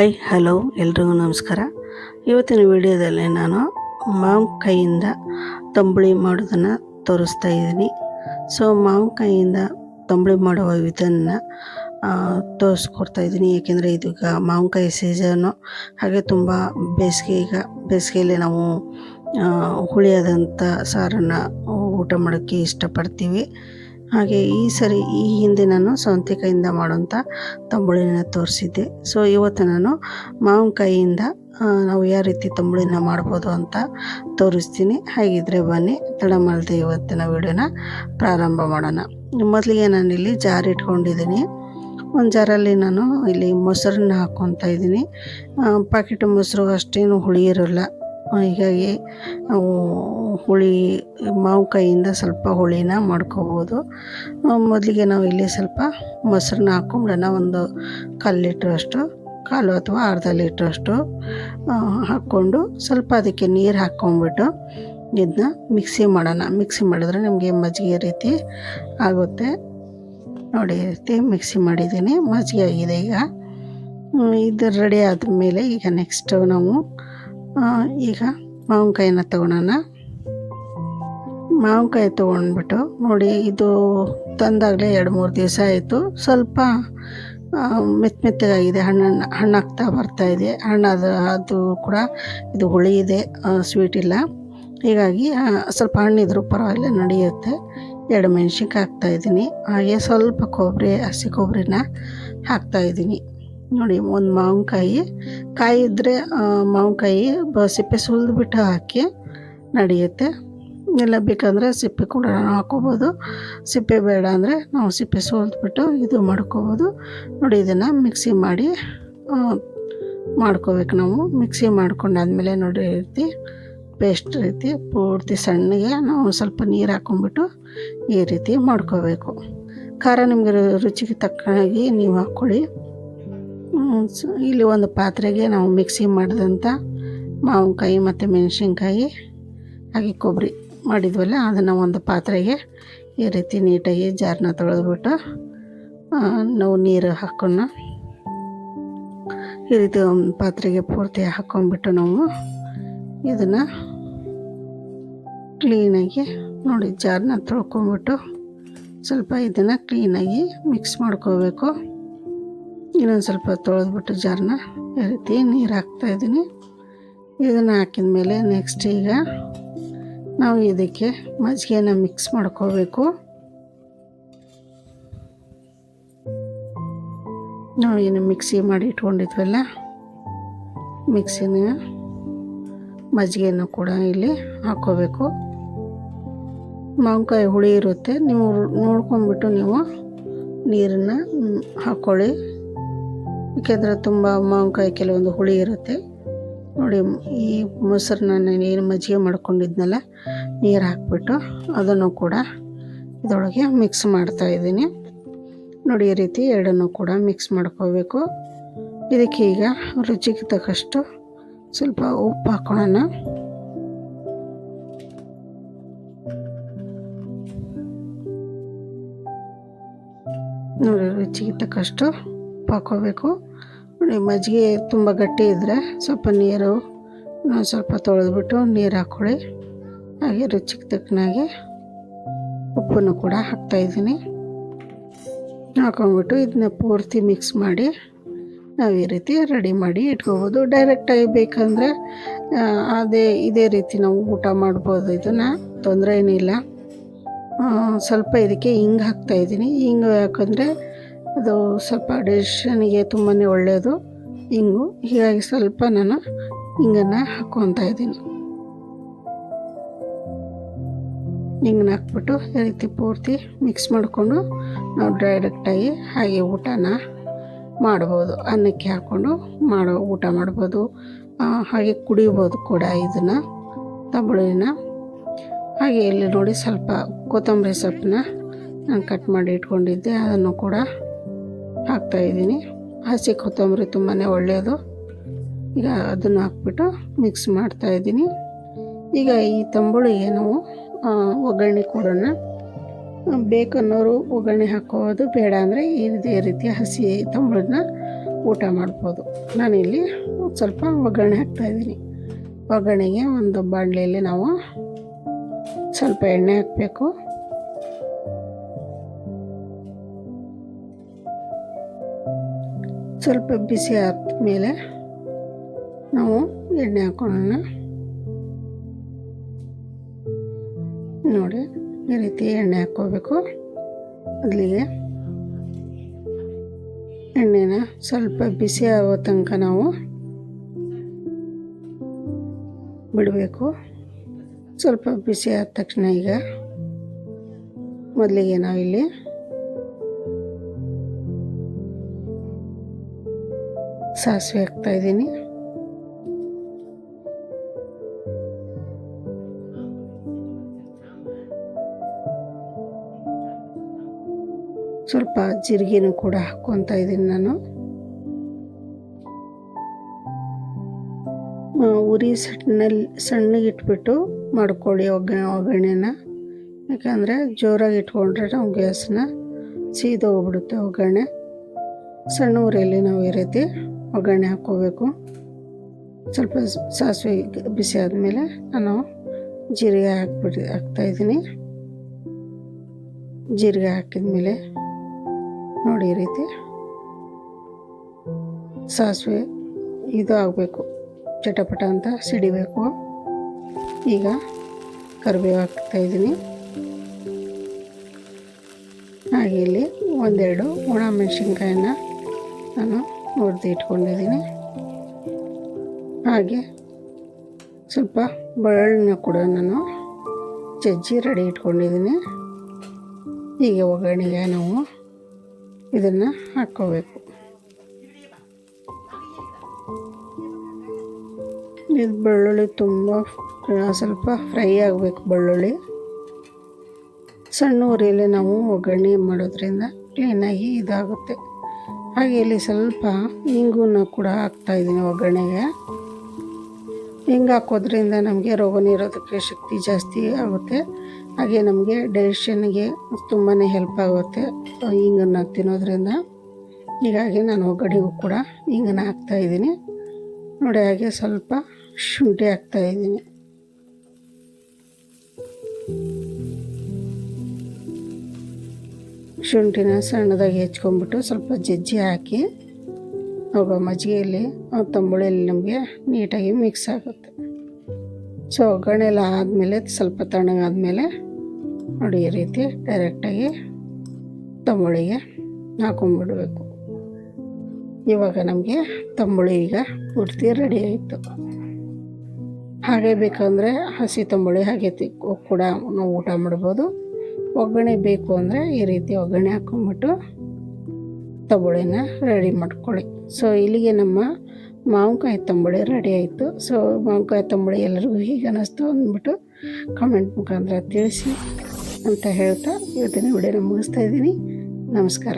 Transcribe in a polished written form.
Hi hello ಎಲ್ರಿಗೂ ನಮಸ್ಕಾರ. ಇವತ್ತಿನ ವಿಡಿಯೋದಲ್ಲಿ ನಾನು ಮಾವಿನಕಾಯಿಯಿಂದ ತಂಬುಳಿ ಮಾಡೋದನ್ನು ತೋರಿಸ್ತಾ ಇದ್ದೀನಿ. ಮಾವಿನಕಾಯಿಯಿಂದ ತಂಬುಳಿ ಮಾಡುವ ವಿಧಾನ ತೋರಿಸ್ಕೊಡ್ತಾ ಇದ್ದೀನಿ. ಏಕೆಂದರೆ ಇದೀಗ ಮಾವಿನಕಾಯಿ ಸೀಸನ್ನು, ಹಾಗೆ ತುಂಬ ಬೇಸಿಗೆಯಲ್ಲಿ ನಾವು ಹುಳಿಯಾದಂಥ ಸಾರನ್ನು ಊಟ ಮಾಡೋಕ್ಕೆ ಇಷ್ಟಪಡ್ತೀವಿ. ಹಾಗೆ ಈ ಹಿಂದೆ ನಾನು ಸೌತೆಕಾಯಿಯಿಂದ ಮಾಡುವಂಥ ತಂಬುಳಿನ ತೋರಿಸಿದ್ದೆ. ಇವತ್ತು ನಾನು ಮಾವಿನಕಾಯಿಯಿಂದ ನಾವು ಯಾವ ರೀತಿ ತಂಬುಳಿನ ಮಾಡ್ಬೋದು ಅಂತ ತೋರಿಸ್ತೀನಿ. ಹಾಗಿದ್ರೆ ಬನ್ನಿ, ತಡ ಮಾಡದೆ ಇವತ್ತಿನ ವಿಡಿಯೋನ ಪ್ರಾರಂಭ ಮಾಡೋಣ. ಮೊದಲಿಗೆ ನಾನಿಲ್ಲಿ ಜಾರ್ ಇಟ್ಕೊಂಡಿದ್ದೀನಿ. ಒಂದು ಜಾರಲ್ಲಿ ನಾನು ಇಲ್ಲಿ ಮೊಸರನ್ನ ಹಾಕ್ಕೊತಾ ಇದ್ದೀನಿ. ಪ್ಯಾಕೆಟ್ ಮೊಸರು ಅಷ್ಟೇನು ಹುಳಿ ಇರೋಲ್ಲ, ಹೀಗಾಗಿ ನಾವು ಮಾವಿನಕಾಯಿಯಿಂದ ಸ್ವಲ್ಪ ಹುಳಿನ ಮಾಡ್ಕೋಬೋದು. ಮೊದಲಿಗೆ ನಾವು ಇಲ್ಲಿ ಸ್ವಲ್ಪ ಮೊಸರನ್ನ ಹಾಕ್ಕೊಂಬಿಡೋಣ. ಒಂದು 1/4 ಲೀಟ್ರಷ್ಟು, ಕಾಲು ಅಥವಾ ಅರ್ಧ ಲೀಟ್ರಷ್ಟು ಹಾಕ್ಕೊಂಡು ಸ್ವಲ್ಪ ಅದಕ್ಕೆ ನೀರು ಹಾಕ್ಕೊಂಬಿಟ್ಟು ಇದನ್ನ ಮಿಕ್ಸಿ ಮಾಡೋಣ. ಮಿಕ್ಸಿ ಮಾಡಿದ್ರೆ ನಮಗೆ ಮಜ್ಜಿಗೆ ರೀತಿ ಆಗುತ್ತೆ. ನೋಡಿ, ಈ ರೀತಿ ಮಿಕ್ಸಿ ಮಾಡಿದ್ದೀನಿ, ಮಜ್ಜಿಗೆ ಆಗಿದೆ. ಈಗ ಇದು ರೆಡಿ ಆದಮೇಲೆ ಈಗ ನೆಕ್ಸ್ಟ್ ನಾವು ಈಗ ಮಾವಿನಕಾಯಿನ ತೊಗೊಳೋಣ. ಮಾವಿನಕಾಯಿ ತೊಗೊಂಡ್ಬಿಟ್ಟು ನೋಡಿ, ಇದು ತಂದಾಗಲೇ 2-3 ದಿವಸ ಆಯಿತು. ಸ್ವಲ್ಪ ಮೆತ್ತಗಾಗಿದೆ, ಹಣ್ಣಾಗ್ತಾ ಬರ್ತಾಯಿದೆ. ಅದು ಕೂಡ ಇದು ಹುಳಿ ಇದೆ, ಸ್ವೀಟ್ ಇಲ್ಲ. ಹೀಗಾಗಿ ಸ್ವಲ್ಪ ಹಣ್ಣಿದ್ರೂ ಪರವಾಗಿಲ್ಲ, ನಡೆಯುತ್ತೆ. 2 ಮೆಣಸಿನ್ಕಾಯಿ ಹಾಕ್ತಾಯಿದ್ದೀನಿ. ಹಾಗೆ ಸ್ವಲ್ಪ ಹಸಿ ಕೊಬ್ಬರಿನ ಹಾಕ್ತಾಯಿದ್ದೀನಿ. ನೋಡಿ, ಒಂದು ಕಾಯಿ ಇದ್ದರೆ ಮಾವಿನಕಾಯಿ ಸಿಪ್ಪೆ ಸುಲಿದ್ಬಿಟ್ಟು ಹಾಕಿ ನಡೆಯುತ್ತೆ. ಇಲ್ಲ ಬೇಕಂದರೆ ಸಿಪ್ಪೆ ಕೂಡ ಹಾಕ್ಕೋಬೋದು. ಸಿಪ್ಪೆ ಬೇಡ ಅಂದರೆ ನಾವು ಸಿಪ್ಪೆ ಸುಲಿದ್ಬಿಟ್ಟು ಇದು ಮಾಡ್ಕೋಬೋದು. ನೋಡಿ, ಇದನ್ನು ಮಿಕ್ಸಿ ಮಾಡ್ಕೋಬೇಕು ನಾವು. ಮಿಕ್ಸಿ ಮಾಡ್ಕೊಂಡಾದ್ಮೇಲೆ ನೋಡಿ, ಈ ರೀತಿ ಪೇಸ್ಟ್ ರೀತಿ ಪೂರ್ತಿ ಸಣ್ಣಗೆ ನಾವು ಸ್ವಲ್ಪ ನೀರು ಹಾಕ್ಕೊಂಬಿಟ್ಟು ಈ ರೀತಿ ಮಾಡ್ಕೋಬೇಕು. ಖಾರ ನಿಮಗೆ ರುಚಿಗೆ ತಕ್ಕಾಗಿ ನೀವು ಹಾಕ್ಕೊಳ್ಳಿ. ಇಲ್ಲಿ ಒಂದು ಪಾತ್ರೆಗೆ ನಾವು ಮಿಕ್ಸಿ ಮಾಡಿದಂಥ ಮಾವಿನಕಾಯಿ ಮತ್ತು ಮೆಣಸಿನ್ಕಾಯಿ ಹಾಗೆ ಕೊಬ್ಬರಿ ಮಾಡಿದ್ವಲ್ಲ, ಅದನ್ನು ಒಂದು ಪಾತ್ರೆಗೆ ಈ ರೀತಿ ನೀಟಾಗಿ ಜಾರನ್ನ ತೊಳೆದ್ಬಿಟ್ಟು ನಾವು ನೀರು ಹಾಕ್ಕೊಂಡು ಈ ರೀತಿ ಒಂದು ಪಾತ್ರೆಗೆ ಪೂರ್ತಿ ಹಾಕ್ಕೊಂಡ್ಬಿಟ್ಟು ನಾವು ಇದನ್ನು ಕ್ಲೀನಾಗಿ ನೋಡಿ ಜಾರನ್ನ ತೊಳ್ಕೊಂಬಿಟ್ಟು ಸ್ವಲ್ಪ ಇದನ್ನು ಕ್ಲೀನಾಗಿ ಮಿಕ್ಸ್ ಮಾಡ್ಕೋಬೇಕು. ಇನ್ನೊಂದು ಸ್ವಲ್ಪ ತೊಳೆದ್ಬಿಟ್ಟು ಜಾರನ್ನ ಈ ರೀತಿ ನೀರು ಹಾಕ್ತಾಯಿದ್ದೀನಿ. ಇದನ್ನು ಹಾಕಿದ ಮೇಲೆ ನೆಕ್ಸ್ಟ್ ಈಗ ನಾವು ಇದಕ್ಕೆ ಮಜ್ಜಿಗೆನ ಮಿಕ್ಸ್ ಮಾಡ್ಕೋಬೇಕು. ನಾವು ಏನು ಮಿಕ್ಸಿ ಮಾಡಿ ಇಟ್ಕೊಂಡಿದ್ವಲ್ಲ, ಮಿಕ್ಸಿನ ಮಜ್ಜಿಗೆಯನ್ನು ಕೂಡ ಇಲ್ಲಿ ಹಾಕ್ಕೋಬೇಕು. ಮಾವಿನಕಾಯಿ ಹುಳಿ ಇರುತ್ತೆ, ನೀವು ನೋಡ್ಕೊಂಬಿಟ್ಟು ನೀವು ನೀರನ್ನು ಹಾಕ್ಕೊಳ್ಳಿ. ಏಕೆಂದರೆ ತುಂಬ ಮಾವಿನಕಾಯಿ ಕೆಲವೊಂದು ಹುಳಿ ಇರುತ್ತೆ. ನೋಡಿ, ಈ ಮೊಸರನ್ನ ಏನು ಮಜ್ಜಿಗೆ ಮಾಡ್ಕೊಂಡಿದ್ನಲ್ಲ, ನೀರು ಹಾಕ್ಬಿಟ್ಟು ಅದನ್ನು ಕೂಡ ಇದರೊಳಗೆ ಮಿಕ್ಸ್ ಮಾಡ್ತಾಯಿದ್ದೀನಿ. ನೋಡಿ, ಈ ರೀತಿ ಎರಡನ್ನೂ ಕೂಡ ಮಿಕ್ಸ್ ಮಾಡ್ಕೋಬೇಕು. ಇದಕ್ಕೆ ಈಗ ರುಚಿಗೆ ತಕ್ಕಷ್ಟು ಸ್ವಲ್ಪ ಉಪ್ಪು ಹಾಕ್ಕೊಳ್ಳೋಣ. ನೋಡಿ, ರುಚಿಗೆ ತಕ್ಕಷ್ಟು ಉಪ್ಪು ಹಾಕ್ಕೋಬೇಕು. ನೋಡಿ, ಮಜ್ಜಿಗೆ ತುಂಬ ಗಟ್ಟಿ ಇದ್ದರೆ ಸ್ವಲ್ಪ ನೀರು ಸ್ವಲ್ಪ ತೊಳೆದ್ಬಿಟ್ಟು ನೀರು ಹಾಕ್ಕೊಳ್ಳಿ. ಹಾಗೆ ರುಚಿಗೆ ತಕ್ಕನಾಗೆ ಉಪ್ಪನ್ನು ಕೂಡ ಹಾಕ್ತಾಯಿದ್ದೀನಿ. ಹಾಕೊಂಡ್ಬಿಟ್ಟು ಇದನ್ನ ಪೂರ್ತಿ ಮಿಕ್ಸ್ ಮಾಡಿ ನಾವು ಈ ರೀತಿ ರೆಡಿ ಮಾಡಿ ಇಟ್ಕೋಬೋದು. ಡೈರೆಕ್ಟಾಗಿ ಬೇಕಂದರೆ ಇದೇ ರೀತಿ ನಾವು ಊಟ ಮಾಡ್ಬೋದು. ಇದನ್ನು ತೊಂದರೆ ಏನಿಲ್ಲ. ಸ್ವಲ್ಪ ಇದಕ್ಕೆ ಹಿಂಗೆ ಹಾಕ್ತಾಯಿದ್ದೀನಿ. ಹಿಂಗೆ ಯಾಕಂದರೆ ಅದು ಸ್ವಲ್ಪ ಡೈಜೆಷನ್ಗೆ ತುಂಬಾ ಒಳ್ಳೆಯದು ಹಿಂಗು. ಹೀಗಾಗಿ ಸ್ವಲ್ಪ ನಾನು ಹಿಂಗನ್ನು ಹಾಕ್ಕೊತಾ ಇದ್ದೀನಿ. ಹಿಂಗನ್ನ ಹಾಕ್ಬಿಟ್ಟು ಈ ರೀತಿ ಪೂರ್ತಿ ಮಿಕ್ಸ್ ಮಾಡಿಕೊಂಡು ನಾವು ಡೈರೆಕ್ಟಾಗಿ ಹಾಗೆ ಊಟನ ಮಾಡ್ಬೋದು. ಅನ್ನಕ್ಕೆ ಹಾಕ್ಕೊಂಡು ಊಟ ಮಾಡ್ಬೋದು. ಹಾಗೆ ಕುಡಿಬೋದು ಕೂಡ ಇದನ್ನು, ತಂಬುಳಿನ. ಹಾಗೆ ಇಲ್ಲಿ ನೋಡಿ, ಸ್ವಲ್ಪ ಕೊತ್ತಂಬರಿ ಸೊಪ್ಪನ್ನ ನಾನು ಕಟ್ ಮಾಡಿ ಇಟ್ಕೊಂಡಿದ್ದೆ, ಅದನ್ನು ಕೂಡ ಹಾಕ್ತಾಯಿದ್ದೀನಿ. ಹಸಿ ಕೊತ್ತಂಬರಿ ತುಂಬಾ ಒಳ್ಳೆಯದು. ಈಗ ಅದನ್ನು ಹಾಕ್ಬಿಟ್ಟು ಮಿಕ್ಸ್ ಮಾಡ್ತಾಯಿದ್ದೀನಿ. ಈಗ ಈ ತಂಬುಳಿಗೆ ನಾವು ಒಗ್ಗರಣೆ ಕೊಡೋಣ. ಬೇಕನ್ನೋರು ಒಗ್ಗರಣೆ ಹಾಕೋದು, ಬೇಡ ಅಂದರೆ ಇದೇ ರೀತಿ ಹಸಿ ತಂಬಳನ್ನ ಊಟ ಮಾಡ್ಬೋದು. ನಾನಿಲ್ಲಿ ಸ್ವಲ್ಪ ಒಗ್ಗರಣೆ ಹಾಕ್ತಾಯಿದ್ದೀನಿ. ಒಗ್ಗರಣೆಗೆ ಒಂದು ಬಾಣಲೆಯಲ್ಲಿ ನಾವು ಸ್ವಲ್ಪ ಎಣ್ಣೆ ಹಾಕಬೇಕು. ಸ್ವಲ್ಪ ಬಿಸಿ ಆದ ಮೇಲೆ ನಾವು ಎಣ್ಣೆ ಹಾಕೊಳ್ಳೋಣ. ನೋಡಿ, ಈ ರೀತಿ ಎಣ್ಣೆ ಹಾಕ್ಕೋಬೇಕು. ಮೊದಲಿಗೆ ಎಣ್ಣೆನ ಸ್ವಲ್ಪ ಬಿಸಿ ಆಗೋ ತನಕ ನಾವು ಬಿಡಬೇಕು. ಸ್ವಲ್ಪ ಬಿಸಿ ಆದ ತಕ್ಷಣ ಈಗ ಮೊದಲಿಗೆ ನಾವಿಲ್ಲಿ ಸಾಸಿವೆ ಹಾಕ್ತಾಯಿದ್ದೀನಿ. ಸ್ವಲ್ಪ ಜೀರಿಗೆನೂ ಕೂಡ ಹಾಕ್ಕೊತಾ ಇದ್ದೀನಿ ನಾನು. ಉರಿ ಸಣ್ಣಗೆ ಇಟ್ಬಿಟ್ಟು ಮಾಡ್ಕೊಳ್ಳಿ ಒಗ್ಗರಣೆನ. ಯಾಕಂದರೆ ಜೋರಾಗಿ ಇಟ್ಕೊಂಡ್ರೆ ನಾವು ಗ್ಯಾಸನ್ನ ಸೀದೋಗ್ಬಿಡುತ್ತೆ ಒಗ್ಗರಣೆ. ಸಣ್ಣ ಉರಿಯಲ್ಲಿ ನಾವು ಈ ರೀತಿ ಒಗ್ಗರಣೆ ಹಾಕ್ಕೋಬೇಕು. ಸ್ವಲ್ಪ ಸಾಸಿವೆ ಬಿಸಿ ಆದಮೇಲೆ ನಾನು ಜೀರಿಗೆ ಹಾಕ್ತಾಯಿದ್ದೀನಿ. ಜೀರಿಗೆ ಹಾಕಿದ್ಮೇಲೆ ನೋಡಿ ಈ ರೀತಿ ಸಾಸಿವೆ ಇದು ಆಗಬೇಕು, ಚಟಪಟ ಅಂತ ಸಿಡಿಬೇಕು. ಈಗ ಕರಿಬೇವು ಹಾಕ್ತಾಯಿದ್ದೀನಿ. ಹಾಗೆ ಇಲ್ಲಿ ಒಂದೆರಡು ಒಣ ಮೆಣಸಿನ್ಕಾಯನ್ನ ನಾನು ಹುರಿದು ಇಟ್ಕೊಂಡಿದ್ದೀನಿ. ಹಾಗೆ ಸ್ವಲ್ಪ ಬೆಳ್ಳುಳ್ಳಿನ ಕೂಡ ನಾನು ಜಜ್ಜಿ ರೆಡಿ ಇಟ್ಕೊಂಡಿದ್ದೀನಿ. ಹೀಗೆ ಒಗ್ಗರಣೆಗೆ ನಾವು ಇದನ್ನು ಹಾಕ್ಕೋಬೇಕು. ಇದು ಬೆಳ್ಳುಳ್ಳಿ ತುಂಬ ಸ್ವಲ್ಪ ಫ್ರೈ ಆಗಬೇಕು. ಬೆಳ್ಳುಳ್ಳಿ ಸಣ್ಣ ಉರಿಯಲ್ಲಿ ನಾವು ಒಗ್ಗರಣೆ ಮಾಡೋದ್ರಿಂದ ಕ್ಲೀನಾಗಿ ಇದಾಗುತ್ತೆ. ಹಾಗೆ ಇಲ್ಲಿ ಸ್ವಲ್ಪ ಇಂಗನ್ನು ಕೂಡ ಹಾಕ್ತಾಯಿದ್ದೀನಿ ಒಗ್ಗರಣೆಗೆ. ಹಿಂಗೆ ಹಾಕೋದ್ರಿಂದ ನಮಗೆ ರೋಗ ನಿರೋಧಕ ಶಕ್ತಿ ಜಾಸ್ತಿ ಆಗುತ್ತೆ. ಹಾಗೆ ನಮಗೆ ಡೈಜೆಷನ್ಗೆ ತುಂಬಾ ಹೆಲ್ಪ್ ಆಗುತ್ತೆ ಹಿಂಗನ್ನು ತಿನ್ನೋದ್ರಿಂದ. ಹೀಗಾಗಿ ನಾನು ಒಗ್ಗರಣೆಗೂ ಕೂಡ ಹಿಂಗನ್ನು ಹಾಕ್ತಾಯಿದ್ದೀನಿ. ನೋಡಿ, ಹಾಗೆ ಸ್ವಲ್ಪ ಶುಂಠಿ ಹಾಕ್ತಾಯಿದ್ದೀನಿ. ಶುಂಠಿನ ಸಣ್ಣದಾಗಿ ಹೆಚ್ಕೊಂಡ್ಬಿಟ್ಟು ಸ್ವಲ್ಪ ಜಜ್ಜಿ ಹಾಕಿ ಅವಾಗ ಮಜ್ಜಿಗೆಯಲ್ಲಿ ತಂಬುಳಿಯಲ್ಲಿ ನಮಗೆ ನೀಟಾಗಿ ಮಿಕ್ಸ್ ಆಗುತ್ತೆ. ಸೊ ಒಗ್ಗರಣೆ ಎಲ್ಲ ಆದಮೇಲೆ ಸ್ವಲ್ಪ ತಣ್ಣಗಾದ್ಮೇಲೆ ನೋಡಿ ಈ ರೀತಿ ಡೈರೆಕ್ಟಾಗಿ ತಂಬುಳಿಗೆ ಹಾಕೊಂಡ್ಬಿಡಬೇಕು. ಇವಾಗ ನಮಗೆ ತಂಬುಳಿ ಈಗ ಪೂರ್ತಿ ರೆಡಿ ಆಯಿತು. ಹಾಗೆ ಬೇಕಂದರೆ ಹಸಿ ತಂಬುಳಿ ಹಾಗೆ ಕೂಡ ನಾವು ಊಟ ಮಾಡ್ಬೋದು. ಒಗ್ಗರಣೆ ಬೇಕು ಅಂದರೆ ಈ ರೀತಿ ಒಗ್ಗರಣೆ ಹಾಕ್ಕೊಂಬಿಟ್ಟು ತಂಬುಳಿನ ರೆಡಿ ಮಾಡ್ಕೊಳ್ಳಿ. ಸೊ ಇಲ್ಲಿಗೆ ನಮ್ಮ ಮಾವಿನಕಾಯಿ ತಂಬುಳಿ ರೆಡಿ ಆಯಿತು. ಸೊ ಮಾವಿನಕಾಯಿ ತಂಬುಳಿ ಎಲ್ಲರಿಗೂ ಹೀಗೆ ಅನ್ನಿಸ್ತು ಅಂದ್ಬಿಟ್ಟು ಕಮೆಂಟ್ ಮುಖಾಂತರ ತಿಳಿಸಿ ಅಂತ ಹೇಳ್ತಾ ಇವತ್ತಿನ ವಿಡಿಯೋನ ಮುಗಿಸ್ತಾ ಇದ್ದೀನಿ. ನಮಸ್ಕಾರ.